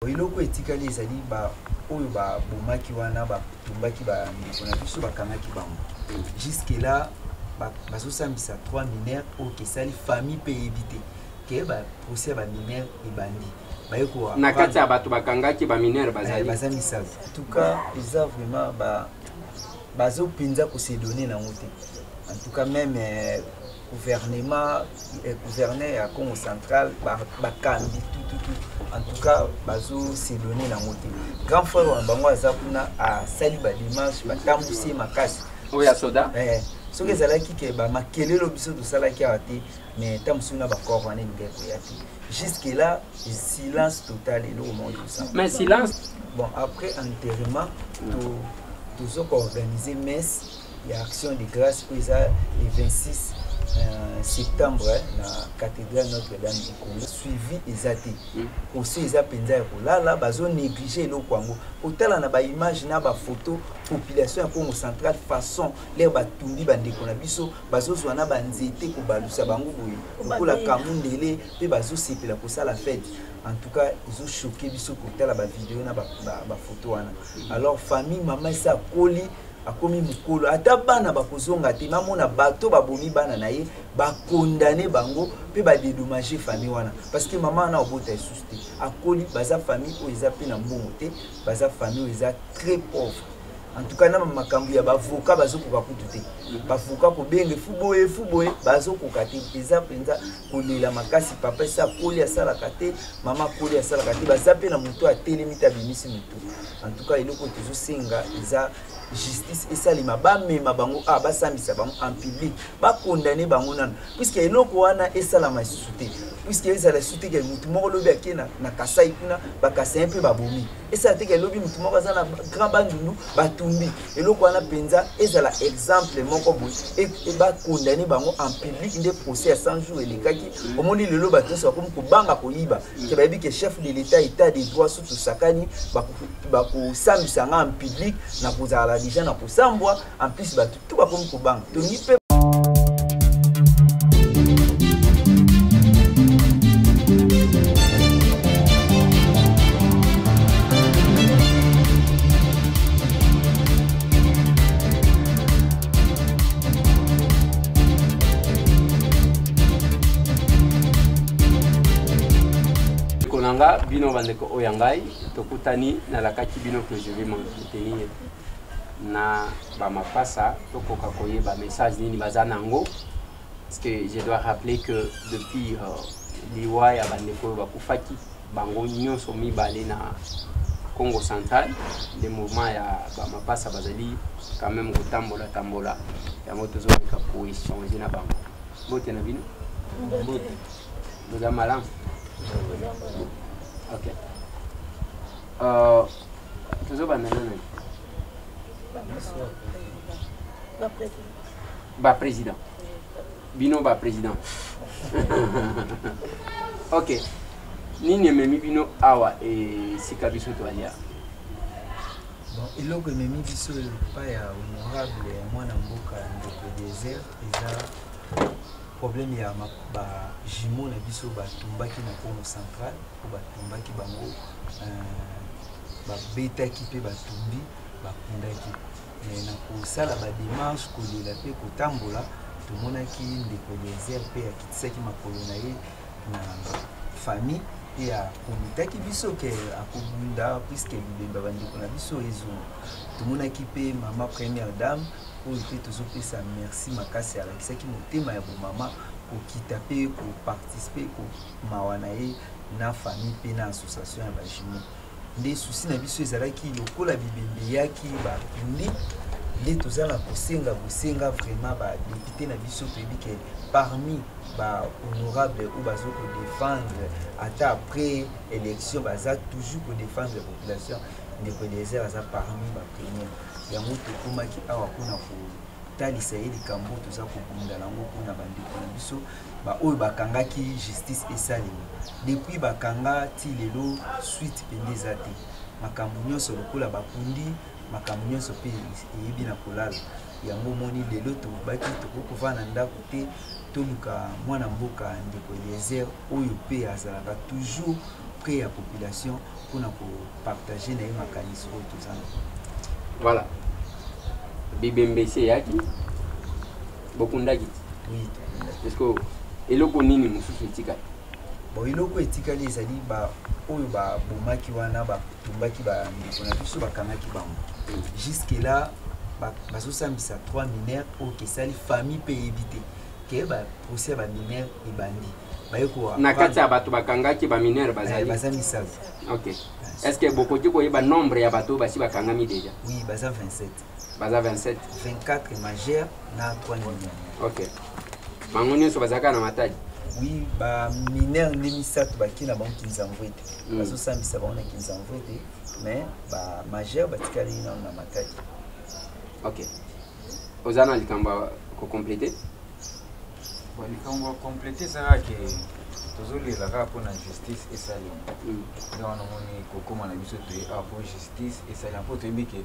Iloko etikali ezali ba oyo ba bomaki wana ba tumbaki ba ndikona biso bakangaki bango. Jusque là bazosambisa 3 mineurs oyo kesali famille pe éviter ke ba procès ba mineurs ebandi. Bayeko na kati ya bato bakangaki ba mineurs bazali bazamisa. En tout cas, ils ont vraiment bazo pinza ko se donner na ngote. En tout cas même gouvernement gouverneur à Congo central bakambi tout en tout cas bazo se donner na ngote. Grand frère wa bango azakuna a sali ba dimanche batambusi makasi oya soda ce que ezalaki ke bamakelelo biso tosalaki awa te mais ntambusi na bakor wana elingai koya te. Jusque là silence total et le monde tout ça. Mais silence. Bon après enterrement tous organiser messe et action de grâce pour ça le 26 septembre na cathédrale Notre-Dame du Congo suivi ezati aussi eza penza ya kolala bazo négliger le Congo otala na ba image na ba photo population ya Congo central façon les batumbi bandeko na biso bazo zwa na banzete ko balusa bango boye ko la kamundele pe bazo sepela ko sala fête. En tout cas ils ont choqué biso ko tala ba vidéo na ba photo wana. Alors famille maman ça koli akomi mukolo ata bana bakozonga te mamona bato babomi bana na ye bakondane bango pe ba dédommager famille wana parce que maman na obota esuste akoli baza famille o eza pe na mbongo te baza famille o eza très pauvre. En tout cas na makambu ya bavoka bazokoka kutu te bavoka ko benge fuboye bazokoka te eza penza kolela makasi papa sa koli asala kate mama koli asala kate baza pe na moto atelemi ta bimisi moto. En tout cas iloko toujours senga eza justice esalima bamema bango basambisa bango en public bakondane bango nana puisque eloko wana esalama lisusu te puisque ezala lisusu te ke mutu moko lobi ake na kasai kuna bakasai mpe babomi esala te ke lobi mutu moko aza na grand bandundu batumbi eloko wana mpenza ezala exemple moko boye bakondane bango en public nde procès ya 100 jours elekaki omoni lelo bato nyonso bakomi kobanga koyiba ke bayebi ke chef de l'état état des droits sutu sakani bakosambisa nga en public na kozala déjà na kusambwa en plus ba tout ba comme kubang to ni pe konanga bino bandeko oyangai tokutani na lakaki bino que je vais m'entretenir na bamapasa tokoka koyeba message nini baza nango parce que je dois rappeler que depuis liwa ya bandeko bakufaki bango nyonso mibale na Congo central le mouvement ya bamapasa bazali quand même kotambola tambola yango tozoleka ko échanger na bango bote na bino bote boza malamu ok tozobanda nani ba président bino ba président ok nini ememi bino awa esika biso toalia bon eloko ememi biso epa ya honorable ya mwana mboka ndeko désert eza problème ya ba jumeau na biso batumbaki na Congo central po batumbaki bango babetaki pe batumbi bakundaki na kosala badémarche kolela pe kotambola tomonaki ndeko désert pe akitisaki makolo na ye na famille pe akomitaki biso ke akobunda puisque bibemba bandeko na biso ezonga tomonaki pe mama première dame oyo pe tozopesa merci makasi alakisaki motema ya bomama kokita pe koparticipe komawa na ye na famille pe na association ya bajumeau nde susi na biso ezalaki lokola bibembe yaki bakundi nde toza na kosenga vraiment badepute na biso toyebi ke parmi bahonorable oyo baza kodéfendre ata après élection baza toujours kodéfendre la population ndeko désert aza parmi bapremiere yango tokomaki awa mpona kotalisa ye likambo toza kobunda nango mpona bandeko na biso oyo bakangaki justice esalemi depuis bakanga ti lelo suite pende eza te makambo nyonso lokola bakundi makambo nyonso mpe eyebi na kolala yango moni lelo tobaki tokokovana ndako te toluka mwana mboka ndeko Eliezer oyo pe azalaka toujours près ya population pour partager na makanisi oyo tozana. Voilà. Bibembese yaki bokundaki. Oui. Est-ce que eloko nini mususu etika? Bon, eloko etikali ezali ba oyo ba bomaki wana ba tumbaki ba ndeko na biso bakangaki bango. Jusque là bazosambisa 3 mineurs pour que sali famille peut éviter que ba procès ba mineurs ebandi. Bayeko na kati ya bato bakangaki ba mineurs bazali. Bazamisa. OK. Est-ce que bokoki koyeba nombre ya bato basi bakangami déjà? Oui, baza 27. Baza 27. 24 majeurs na 3 mineurs. OK. Bango nyonso bazaka na matadi. Oui, ba mineurs ndemisatu bakina bango kinzamvwete. Bazosambisa bango na kinzamvwete, mais ba majeurs batikali na matadi. OK. Ozana likamba ko compléter? Bon, likamba compléter ça que tozolela kaka mpona justice esalema. Donc namoni kokoma na biso te pour justice esalema mpo toyebi ke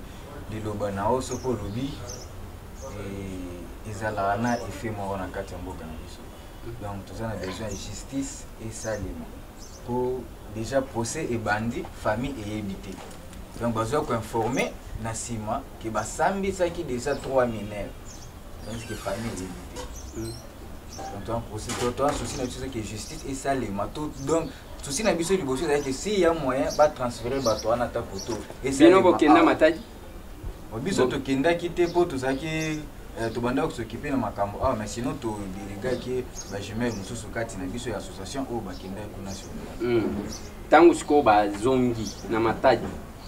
liloba na o soko olobi ezalaka na effet moko na kati ya mboka na biso. Donc toza na besoin de justice esalema po déjà procès ebandi famille eyebi te. Donc bazwa koinforme na nsima ke basambisaki déjà 3 mineurs donc que famille eyebi te. Donc procès toi souci na biso que justice esalema tout. Donc souci na biso liboso ezali que si ya moyen ba transférer bato wana ta poto bino bokenda matadi biso tokendaki te po tozalaki tobanda kosokipe na makambo mais sinon todelegaki bajumele mosusu kati na biso ya association oyo bakendaki kuna sur ntango sikoyo bazongi na matadi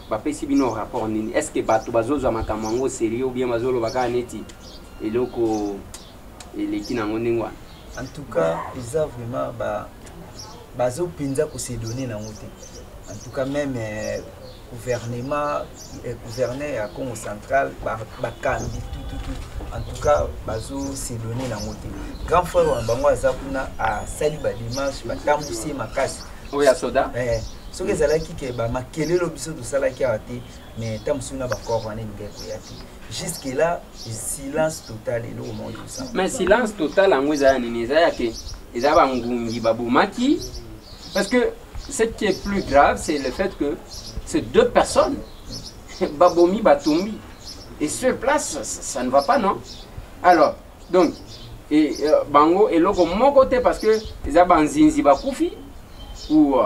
bapesi bino rapport nini? Est ce que bato bazozwa makambo yango sérieux ou bien bazoloba kaka neti eloko eleki nango ndenge wana? En tout cas eza vraiment bazopinza kosedone nango te. En tout cas même gouvernement gouverneur à Congo central bakambi tout en tout cas bazo se donner la montée grand frère wa bango azakuna a sali ba dimanche batambusi makasi oya soda ce que ezalaki ke ba makelelo biso to salaki ate mais tamsuna ba corps wana ngeko yati jusque là silence total et le monde tout ça. Mais silence total en ngweza nini ezaya ke ezaba ngungi babumaki parce que ce qui est plus grave c'est le fait que c'est 2 personnes, Babomi, Batumbi. Et sur place, ça ne va pas, non? Alors, donc, et Bango et Logo, mon côté, parce que ils ont Banzinzi Bakoufi, ou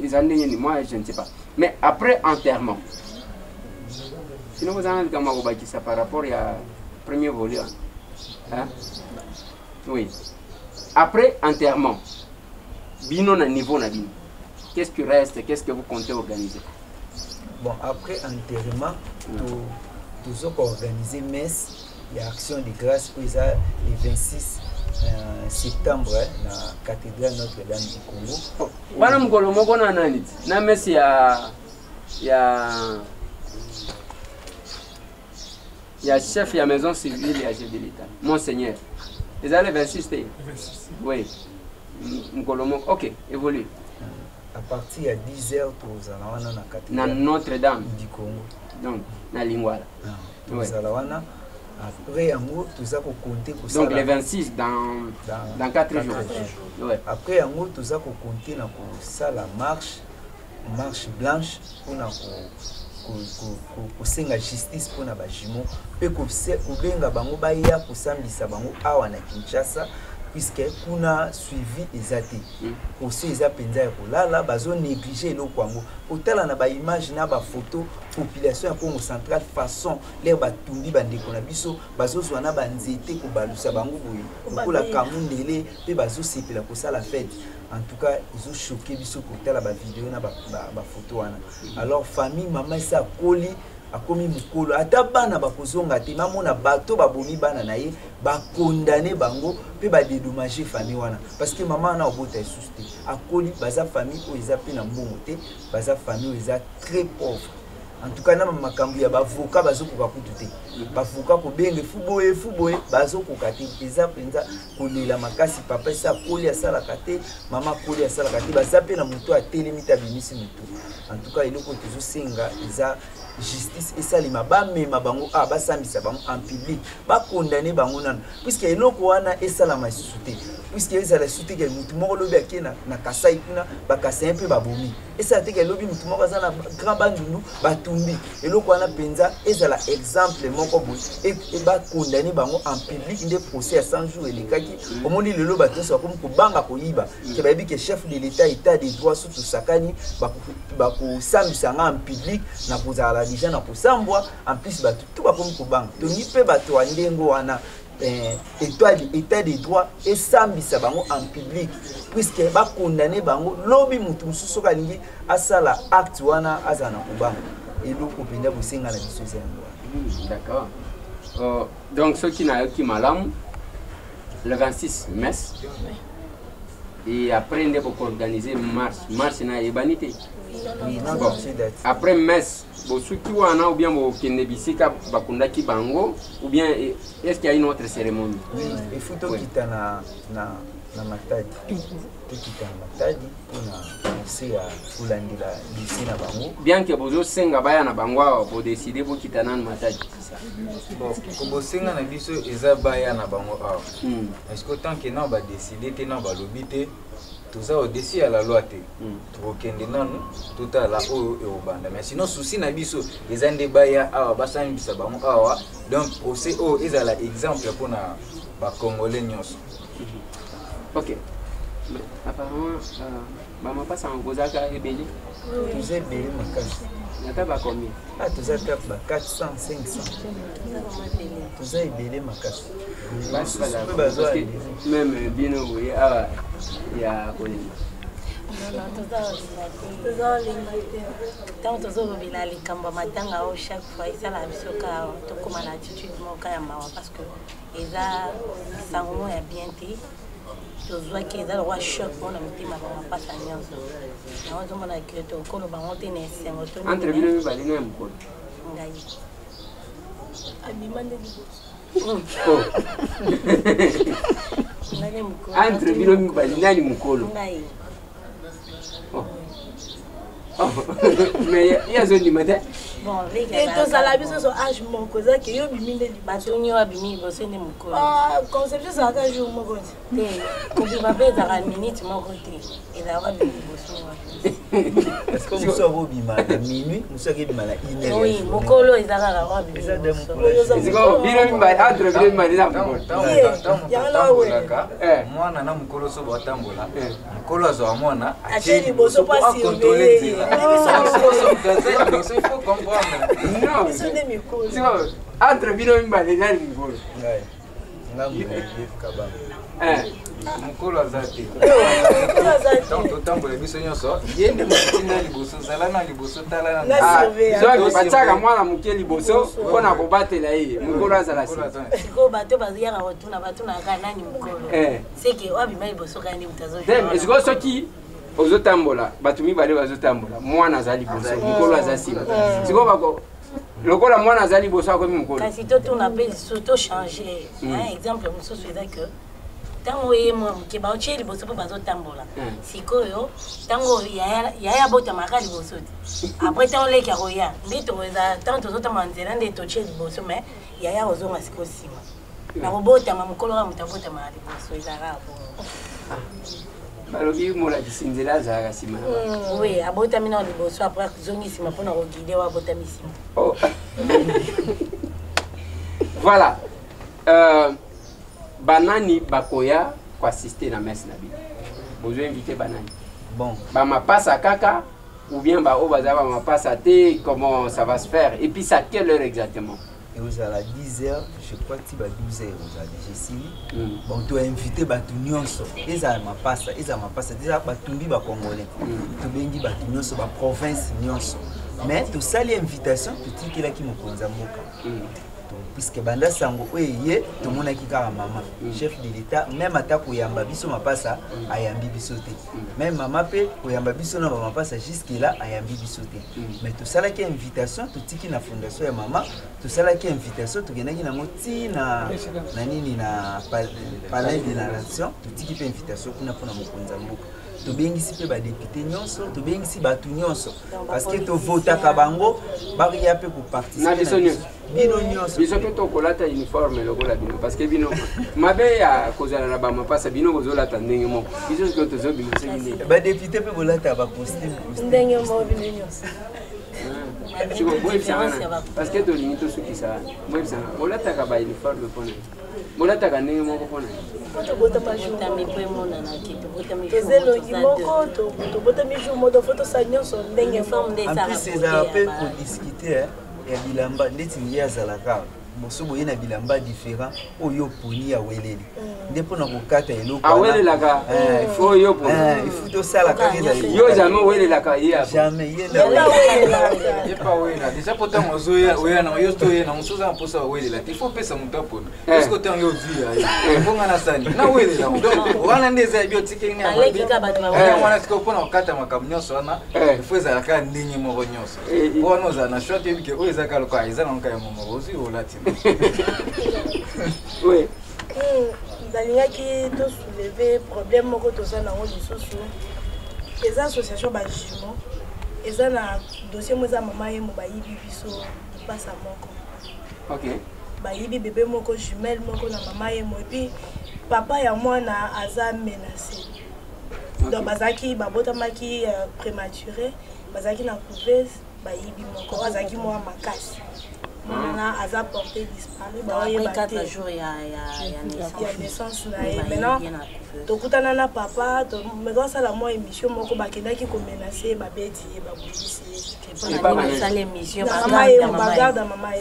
ils ont moi, je ne sais pas. Mais après enterrement, sinon vous avez dit ça par rapport à premier volet. Hein? Oui. Après enterrement, Bino na niveau na bino. Qu'est-ce qui reste? Qu'est-ce que vous comptez organiser? Bon, après enterrement, nous avons organisé messe et action de grâce pour le 26 septembre dans la cathédrale Notre-Dame du Congo. Bana mkolo moko na nani? Na messe ya chef ya maison civile et chef de l'État. Monseigneur. Ils allaient le 26 té. Oui. Mkolo moko. OK, évolue. À partir de 10h, nous allons dans la cathédrale Notre-Dame du Congo. Donc, na Lingwala. Nous allons après, nous allons compter pour ça. Donc, le 26 dans 4 jours. Ouais. Après, nous allons compter pour ça la marche blanche pour la justice pour la bajimo. Et pour benga bango baya pour sambisa bango awa na Kinshasa. Puisque on a suivi les athées. Aussi les apenza là bazo négliger le Congo. Autant on a ba image na ba photo population ya Congo central façon les batumbi bande ko na biso bazo zwana ba nzete ko balusa bango boye. Ko la kamundele pe bazo sepela ko ça la fête. En tout cas, ils ont choqué biso ko tala ba vidéo na ba photo wana. Alors famille maman ça koli akomi mukolo ata bana bakozonga te mamona bato babomi bana na ye ba condamner bango pe ba dédommager famille wana parce que maman na obota isuste akoli baza famille o eza pe na mbongo te baza famille o eza très pauvre en tout cas na makambo ya bavoka bazokoka kutu te bavoka kobenge fuboye bazokoka te eza mpenza kolela makasi papa esa koli asalaka te mama koli asalaka te baza mpe na moto atelemi te abimisi motu en tout cas eloko tozosenga eza justice esalima bamema bango basambisa bango en public bakondane bango nano puisque eloko wana esalama lisusu te puisque ezala lisusu te ke motu moko lobi ake na kasai kuna bakasai mpe babomi esala te ke lobi motu moko aza na grand bandundu batumbi eloko wana mpenza ezala exemple moko boye bakondane bango en public nde procès ya 100 jours elekaki omoni lelo bato nyonso bakomi kobanga koyiba ke bayebi ke chef de l'état état des droits so tosakani bakosambisa nga en public na kozala déjà na kosambwa en plus bato to bakomi kobanga tongi mpe bato ya ndenge wana état des droits esambisa bango en public puisque bakondane bango lobi mutu mosusu soki alingi asala acte wana azala na kobanga eloko mpenza bosenga na biso eza yango wana. D'accord. Donc soki nayoki malamu le 26 mars et après nde bokoorganize marche na yebani te. Bon. Après messe bosuki wana ou bien bokende bisika bakundaki bango ou bien est-ce qu'il y a une autre cérémonie? Oui, il faut tokita na matadi tokita na matadi mpona se ya kolandela bisi na bango bien que bozosenga baya na bango awa bodeside bokita nanu matadi kobosenga na biso eza baya na bango awa est-ce que tant que non badeside te non balobi te toza au-dessus ya la loi te tokokende nanu totala oyo eobanda mais sinon souci na biso eza nde baya awa basambisa bango awa donc procès oyo ezala exemple mpona bacongolais nyonso. Ok. Mais apparemment bamapasa kozaka ebele toza ebele makasi nata bacombien toza ta ba 400 500 toza ebele makasi même bino boye awa ya kolema tant tozolobela likambo matanga oyo chaque fois ezala biso ka tokóma na attitude moko ya mawa parce que eza sango ya bien te tozwaki eza lokwa choc mpona mitema bamapasa nyonso yango tozomona ke tokoloba ngo te na esengo entre bino mibale no ya mokolo ngai abima nde entre bino mibale nani mokolo ngai mais yazondima te bon tozala biso so age moko ezaki yo bimi nde batuni oyo abimi liboso nde mokolo conception ezalaka jour moko te kobima mpe ezalaka minute moko te ezalaka bimi liboso est-ce que mosu akobima na minuit mosu akebima na une heure oui mokolo ezalaka oyo abimi liboso bino mibale entre bino mibale na mokolo tambolaka mwana na mokolo so batambola mokolo azwa mwana atie liboso mpo akontrole nzela il faut comprendre. Non. Entre bino mibale nani mokolo mokolo aza te donc totambola biso nyonso ye nde mokiti na liboso zala na liboso tala soki batiaka mwana moke liboso mpona kobatela ye mokolo azala sikoyo bato baziyaka kotuna batunaka nani mokolo seke oyo abima liboso kani esikoyo soki ozotambola bato mibale bazotambola mwana aza liboso mokolo aza nsima sikoyo bako lokola mwana aza liboso akomi mokolo kasi totuna mpe tochange exemple mosusu eza ke ntango ye mwa moke baotie liboso mpo bazotambola sikoyo ntango yaya abotamaka liboso te apres ntango leki ya koya nde toeza ntango tozotambola nzela nde totie liboso mais yaya ozonga sikoyo nsima na kobotama mokolo ka moto abotamaka liboso ezalaka bongo balobi molakisi nzela azalaka nsima oui abotami na liboso apres azongi nsima mpona kokide wa abotami nsima voilà banani bakoya koassiste na messe na bino bozoinvite banani bon bamapasa kaka ou bien baoyo bazala bamapasa te comment ça va se faire et puis c'est à quelle heure exactement et vous allez à 10h je crois que ba 12h vous allez ici bon tu invité batu nyonso ezala mapasa déjà batumbi ba congolais to bengi batu nyonso ba province nyonso mais to sali invitation petit kila ki mokonza mboka puisque banda sango oye tout le monde qui kaka maman chef de l'état même ata koyamba biso mapasa ayambi biso te même maman pe koyamba biso na mapasa jusque là ayambi biso te mais tout ça là qui invitation tout tiki na fondation ya maman tout ça là qui invitation tout genaki na moti na nini na palais de la nation tout tiki pe invitation kuna pona mokonza mboka to bengisi pe ba député nyonso to bengisi batu nyonso parce que to vota ka bango ba ya pe pour participer bino nyonso biso pe to kolata uniforme lokola bino parce que bino mabe ya kozala na ba mapasa bino kozolata ndenge moko biso ko to zo bino sekini ba député pe bolata ba costume ndenge moko bino nyonso parce que to limite ce qui ça moi ça bolata ka ba uniforme pona bolata ka ndenge moko pona en plus c'est un peu pour discuter ya bilamba ndeti ngi azalaka boso boye na bilamba différent oyo poni ya weleli ndepo na kokata eloko awelelaka faut yo poni il faut to sala kaka yo jamais welelaka ya jamais yenda pas wela déjà pourtant ozoya oya na yo to yena musoza mposa welela il faut pesa mutu apona parce que tant yo via bonga na sani na welela donc wana ndeza bio tikeni na wana siko pona okata makamnyoso wana il faut za ka ndinyi moko nyoso bona za na short yebike oyo za ka lokwa iza na nka momo ozi olati oui nalingaki to soulever problème moko toza nango lisusu eza association bajimo eza na dossier mo eza mama ye mo bayibi biso pasa moko ok bayibi bébé moko jumelle moko na mama ye mo epi papa ya mwana aza menacé donc bazaki babotamaki prématuré bazaki na couveuse bayibi moko azaki mwa makasi Maintenant, a porté disparu. Après 4 jours, il y a naissance. Maintenant, tokutana papa, mais quand ça la moi émission, moi ko bakenda ki ko menacer ba beti ba policier. Ça l'émission bagarde maman.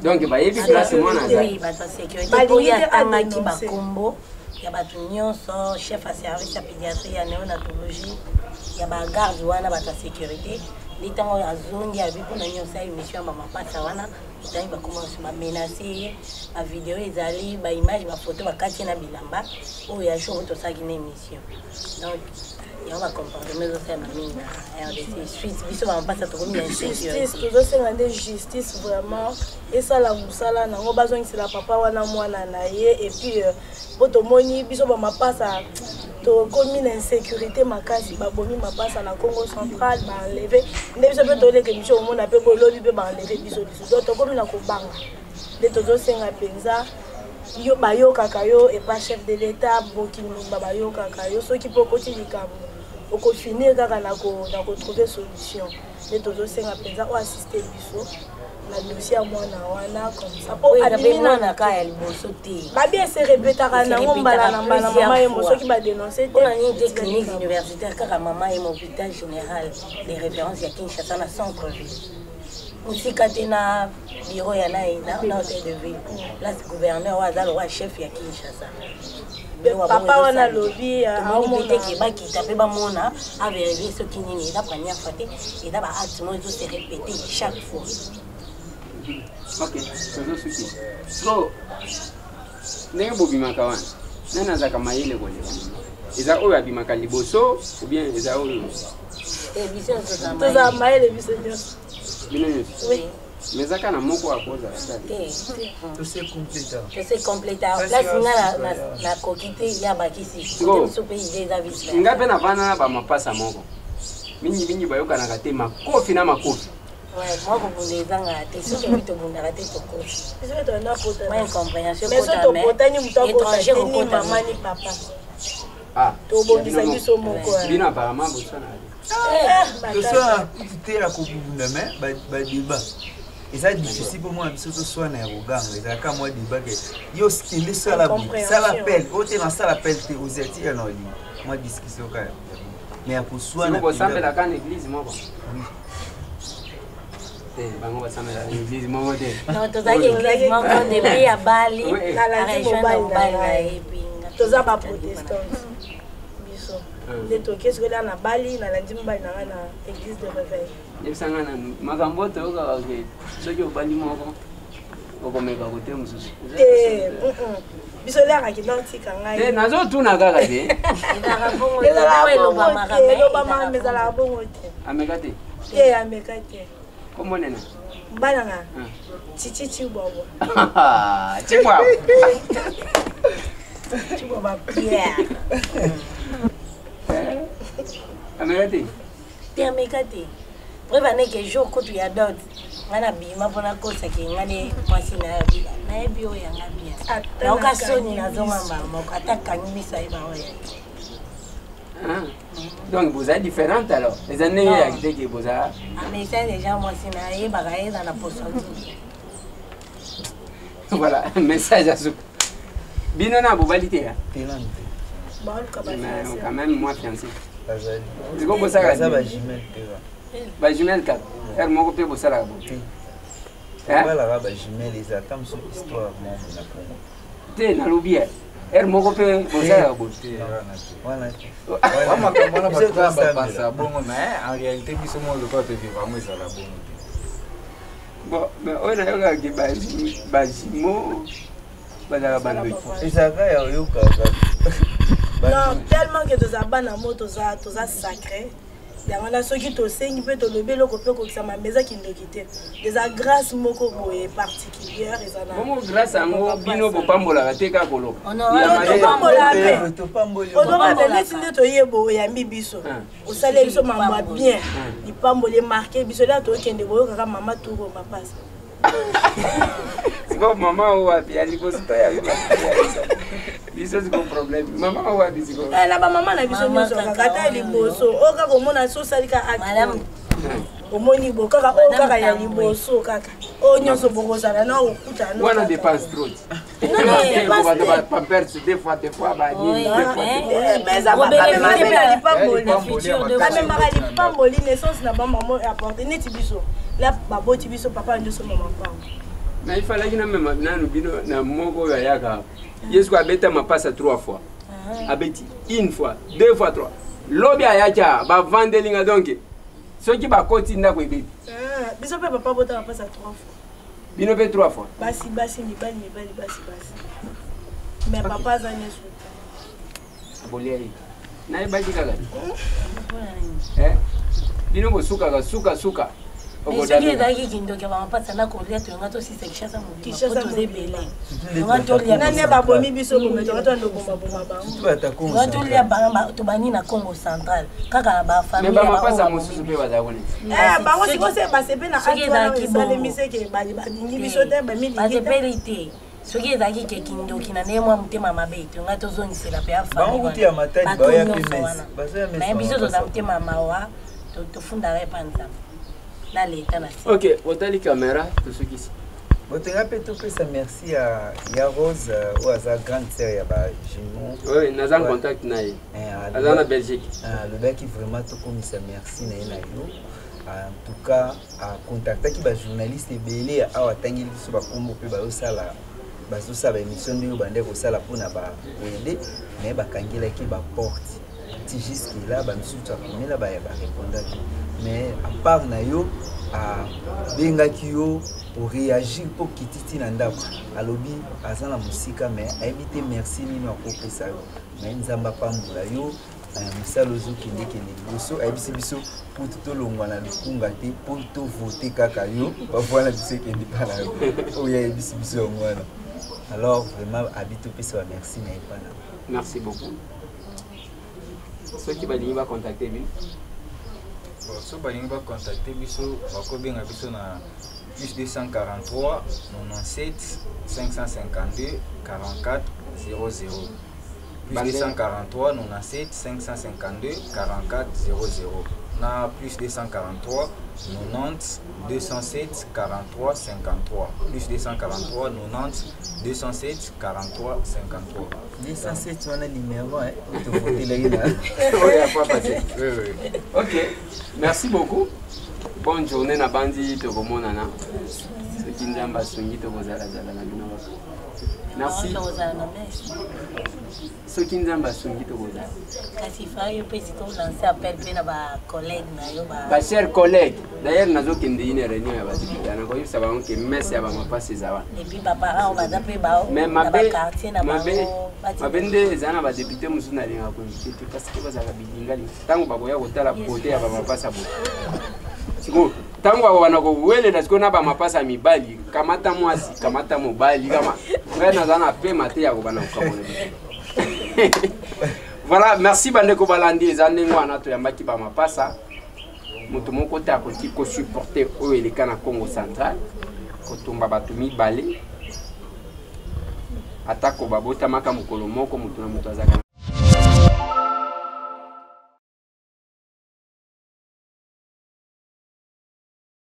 Donc ba yebi place moi na za. Oui, ba sécurité pour ya tanga ki ba kombo. Ya ba nyonso chef à service ya pédiatrie ya néonatologie. Ya ba garde wana ba sécurité. Litango azongi abi pour na nyonso émission mama pasa wana. Ils commencent à menacer, à vidéo, ils allaient, à image, à photo, à quartier na bilamba, où il y a jour tout ça qui est une émission. Donc, il y a un comportement de ça, RDC suite, ils sont en passe à tout le monde. Justice, toujours c'est justice vraiment. Et ça la moussala, on a besoin que c'est la papa ou la moi et puis botomoni, biso ba ma passe à commune insécurité makasi babomi mapasa na Congo central ba enlever ndé biso pe tolé que biso au monde pe bolobi pe ba enlever biso donc to komi na ko banga de tozo senga penza yo ba yo kakayo et pas chef de l'état bokini ba yo kakayo so ki poko ti likambo oko finir kaka na ko trouver solution de tozo senga penza o assister biso la dossier à moi na comme ça pour adimina na ka el bosoté ba bien se répéter na ngombala na mama et moso qui va dénoncer on a une clinique universitaire car maman et mon hôpital général les références ya Kinshasa na centre ville aussi katena bureau ya na hôtel de ville place gouverneur wa zalo wa chef ya Kinshasa papa wana lobby a monté que ba kita pe ba mona a vérifier ce qui nini la première fois et là ba acte moi se répéter chaque fois. Ok, c'est le souci. So, n'est-ce pas bien kawan? N'est-ce pas comme il est bon. Ils ont eu bien kaliboso ou bien ils ont eu. Télévision c'est ça. Tout ça maïle et biso. Bien. Oui. Mais ça quand on moko à cause ça. Tout c'est complété. C'est complété. Là c'est na kokité ya bakisi. Tout ce pays des avis. Ngape na bana ba mapasa moko. Mingi bayoka na kate makofi na makofi. Ouais, moi, vous voulez arrêter. Si tu veux te arrêter, tu coaches. Moi, une compréhension. Mais si tu veux étranger, vous pouvez maman ni papa. Ah, tu veux biso moko. Bina apparemment, vous savez. Tout ça, écoutez la coupe de main, bah débat. Et ça difficile pour moi, surtout soit na regard. Mais quand moi débat que yo skillé sur la ça l'appelle. Autant dans ça l'appelle aux études en ligne. Moi discussion quand même. Mais pour soi na. Vous savez la grande église moi. Bango basamela l'église moko te. Non, toza église moko depuis à Bali, na la région de Bali et puis toza ba protestant. Biso. Les toqués que là na Bali, na la Bali na église de réveil. Yebsanga na makambo to ka ke soki obali moko. okomeka kote mosusu biso lera kidotika ngai nazotuna kaka te elobama ezalaka bongo te ameka te ameka te kombo nena bananga chichi chibwabwa chibwabwa Pierre ameka te te ameka te prevaneke jour kutu ya dot ngana bima mpona kosaki ngani mwasi nayebi oyo yanga bia naoka soni nazomamba moko ata kangi miso ayeba oyo donc vous êtes différentes alors les années ya kiteke vous a mais ça déjà mwasi nayebaka eza na poso voilà message à ce bino na bobali te quand même moi fiancé ziko bosaka ba jumelle ba jumelle ka er moko pe bosala bo voilà ba jumelle eza tam sur histoire mon na Congo te na lobby er moko pe bosala bo voilà makambo na bapasa bongo mais en réalité biso mo le côté vivre moi ça la bongo bon mais on a yoka ki ba jimo bazala bandoki ezaka ya yoka non tellement que toza bana mo toza sacré yango na soki tosengi mpe tolobi eloko mpe okokisama meza kindoki te eza grâce moko boye particulière eza na bongo grâce yango bino bopambolaka te kaka koloba topambola mpe onoba neti nde toyeba oyambi biso osali biso mambo ya bien lipamboli marke biso lia tokende boyokaka mama turo mapasa siko mama owapi alikosi to ya biso siko problème mama owapi siko na bamama na biso nyonso kaka ata liboso oyo kaka omona so osalika acte omoni bo kaka oyo kaka ya liboso kaka oyo nyonso bokozala na okuta wana dépense trop pampers des fois kamemaka lipamboli naissance na bamama apporte neti biso la baboti biso papa nyonso mama mpango mais il fallait que nanu bino na moko oyo ayaka yesu abeta mapasa 3 fois abeti une fois 2 fois 3 lobi ayaka bavandelinga donc soki bakoti ndako ebebi biso mpe papa bota mapasa 3 fois bino mpe 3 fois basi mibali basi mais papa aza nyonso abolia ye nayebaki kaka bino bosukaka suka soki ezalaki kindoki bamapasa na kolia toyonga tosisa kishasa mobima toza ebele tonga tolia babomi biso bometokatondobomaboma bango tolia tobani na Congo central kaka na bafamille bamapasa mosusu mpe baza kone bango sikose basepe na atwanaesalemiseke balingi biso te basepeli te soki ezalaki ke kindoki na nde mwa motema mabe tonga tozongisela mpe afamille biso toza motema mawa tofundaka epa nzambe. Ok, otali caméra, tout ce qui Botenga pe topesa merci à Rose ou à sa grande sœur ya ba jumeau. Oui, nous avons contact naïe. Dans la Belgique. Le gars qui vraiment tout comme ça merci naïe naïo. En tout cas, à contacter qui ba journaliste belé a watangi biso ba kombo pe ba osala bazo sa ba émission de bande ko sala pona ba wende mais ba kangela ki ba porte. Ti jusque là ba misu ta komela ba ya ba répondre. Mais à part nayo a bengaki yo pour réagir pour kititi na ndako alobi azana musika mais éviter merci nino akopesa yo mais nzamba pambula yo misalo zokende kende liboso ayebisi biso pour tolongwa na lukunga te pour to voter kaka yo bavwana biso ekende mpana yo oyo ayebisi biso yango wana alors vraiment abito pesa merci na epana merci beaucoup ceux qui balingi bacontacter bino so balingi bacontacter biso bakobenga biso na plus 243 97 552 44 00 plus 243 97 552 44 00 na plus 243 90 207 43 53 plus 243 90 207 43 53 207 on a numéro hein pour voter là. Ok, merci beaucoup. bonne journée na bandi tokomonana soki nzambe asungi tokozalazala na bino baka merci soki nzambe asungi tokozala kasi fayo mpe sitolanse appel mpe na bacollègue na yo bachers collègues d'ailleurs nazokende ine réunion ya badepute nakoyebisa bango ke mese ya bamapasi eza wana epuis baparent baza mpe bao na baquartier na bango mabe nde eza na badepute mosusu nalingaka koinvite te parce que bazalaka bilingali ntango bakoya kotala bote ya bamapasi bote siko ntango bakobana kowelela sikoyo na bamapasi ya mibali kamata mwasi kamata mobali kama ngai naza na pema te ya kobana kokamona voilà merci bandeko balandi eza ndenge wana toyambaki bamapasa moto moko te akoki kosupporte oyo eleka na Congo central kotumba bato mibale atako babotamaka mokolo moko moto na moto azaka